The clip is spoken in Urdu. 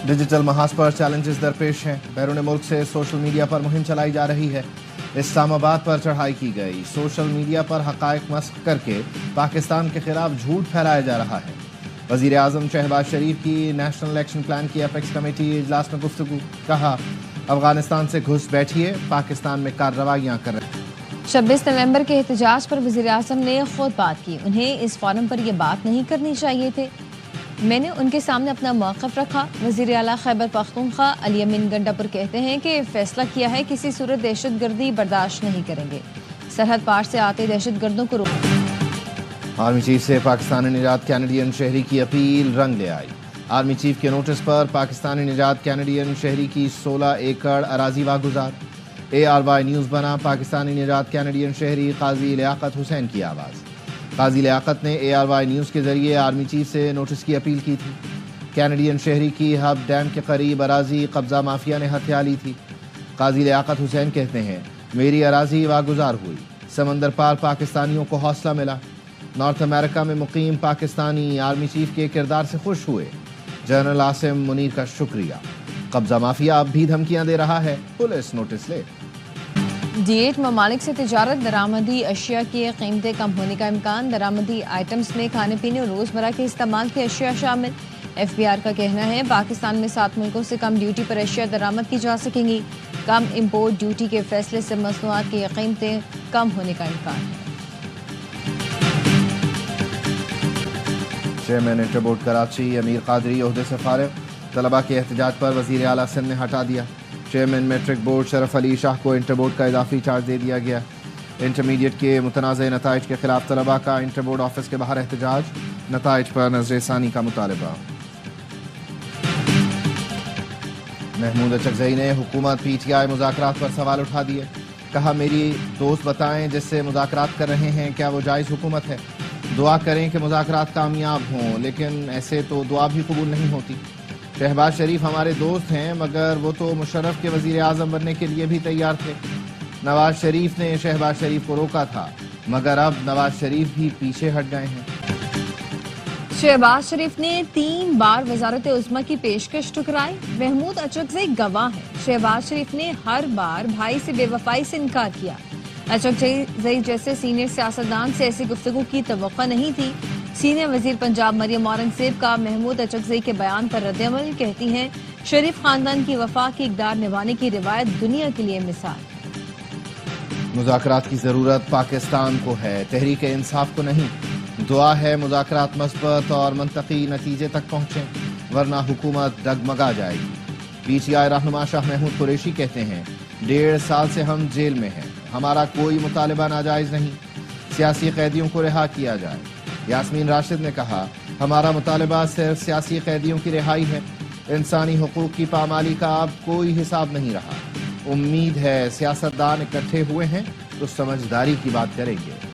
ڈیجیٹل محاذ پر چیلنجز درپیش ہیں۔ بیرون ملک سے سوشل میڈیا پر مہم چلائی جا رہی ہے۔ اسلام آباد پر چڑھائی کی گئی۔ سوشل میڈیا پر حقائق مسخ کر کے پاکستان کے خلاف جھوٹ پھیلایا جا رہا ہے۔ وزیر اعظم شہباز شریف کی نیشنل الیکشن پلان کی اپیکس کمیٹی اجلاس میں گفتگو۔ کہا افغانستان سے گھس بیٹھیے، پاکستان میں کارروائیاں کر رہے ہیں۔ 26 نومبر کے احتجاج پر وزیر اعظم نے خود بات کی۔ انہیں اس فورم پر یہ بات نہیں کرنی چاہیے تھے۔ میں نے ان کے سامنے اپنا موقف رکھا۔ وزیر اعلیٰ خیبر پختونخوا علی امین گنڈاپور کہتے ہیں کہ فیصلہ کیا ہے کسی صورت دہشت گردی برداشت نہیں کریں گے۔ سرحد پار سے آتے دہشت گردوں کو آرمی چیف سے پاکستانی نژاد کینیڈین شہری کی اپیل رنگ لے آئی۔ آرمی چیف کے نوٹس پر پاکستانی نژاد کینیڈین شہری کی 16 ایکڑ اراضی واگزار۔ ARY نیوز بنا پاکستانی نژاد کینیڈین شہری قاضی لیاقت حسین کی آواز۔ قاضی لیاقت نے ARY نیوز کے ذریعے آرمی چیف سے نوٹس کی اپیل کی تھی۔ کینیڈین شہری کی ہب ڈیم کے قریب اراضی قبضہ مافیا نے ہتھیا لی تھی۔ قاضی لیاقت حسین کہتے ہیں میری اراضی واگزار ہوئی، سمندر پار پاکستانیوں کو حوصلہ ملا۔ نارتھ امریکہ میں مقیم پاکستانی آرمی چیف کے کردار سے خوش ہوئے۔ جنرل عاصم منیر کا شکریہ۔ قبضہ مافیا اب بھی دھمکیاں دے رہا ہے، پولیس نوٹس لے۔ D8 ممالک سے تجارت درآمدی اشیاء کی قیمتیں کم ہونے کا امکان۔ درآمدی آئٹمز میں کھانے پینے اور روزمرہ کے استعمال کی اشیاء شامل۔ FBR کا کہنا ہے پاکستان میں 7 ملکوں سے کم ڈیوٹی پر اشیاء درآمد کی جا سکیں گی۔ کم امپورٹ ڈیوٹی کے فیصلے سے مصنوعات کی قیمتیں کم ہونے کا امکان ہے۔ چیئرمین انٹر بورڈ کراچی امیر قادری عہدے سے فارغ۔ طلباء کے احتجاج پر وزیر اعلیٰ سندھ نے ہٹا دیا۔ چیئرمین میٹرک بورڈ شرف علی شاہ کو انٹر بورڈ کا اضافی چارج دے دیا گیا۔ انٹرمیڈیٹ کے متنازع نتائج کے خلاف طلباء کا انٹر بورڈ آفس کے باہر احتجاج۔ نتائج پر نظر ثانی کا مطالبہ۔ محمود اچکزئی نے حکومت PTI مذاکرات پر سوال اٹھا دیے۔ کہا میری دوست بتائیں جس سے مذاکرات کر رہے ہیں کیا وہ جائز حکومت ہے؟ دعا کریں کہ مذاکرات کامیاب ہوں، لیکن ایسے تو دعا بھی قبول نہیں ہوتی۔ شہباز شریف ہمارے دوست ہیں مگر وہ تو مشرف کے وزیر اعظم بننے کے لیے بھی تیار تھے۔ نواز شریف نے شہباز شریف کو روکا تھا مگر اب نواز شریف بھی پیچھے ہٹ گئے ہیں۔ شہباز شریف نے 3 بار وزارت عظمیٰ کی پیشکش ٹھکرائی۔ محمود اچکزئی گواہ ہیں۔ شہباز شریف نے ہر بار بھائی سے بے وفائی سے انکار کیا۔ اچکزئی جیسے سینئر سیاستدان سے ایسی گفتگو کی توقع نہیں تھی۔ سینئر وزیر پنجاب مریم اورنگزیب کا محمود اچکزئی کے بیان پر رد عمل، کہتی ہیں شریف خاندان کی وفا کی اقدار نبھانے کی روایت دنیا کے لیے مثال ہے۔ مذاکرات کی ضرورت پاکستان کو ہے، تحریک انصاف کو نہیں۔ دعا ہے مذاکرات مثبت اور منطقی نتیجے تک پہنچیں ورنہ حکومت ڈگمگا جائے گی۔ PTI رہنما شاہ محمود قریشی کہتے ہیں 1.5 سال سے ہم جیل میں ہیں، ہمارا کوئی مطالبہ ناجائز نہیں، سیاسی قیدیوں کو رہا کیا جائے۔ یاسمین راشد نے کہا ہمارا مطالبہ صرف سیاسی قیدیوں کی رہائی ہے، انسانی حقوق کی پامالی کا اب کوئی حساب نہیں رہا۔ امید ہے سیاستدان اکٹھے ہوئے ہیں تو سمجھداری کی بات کریں گے۔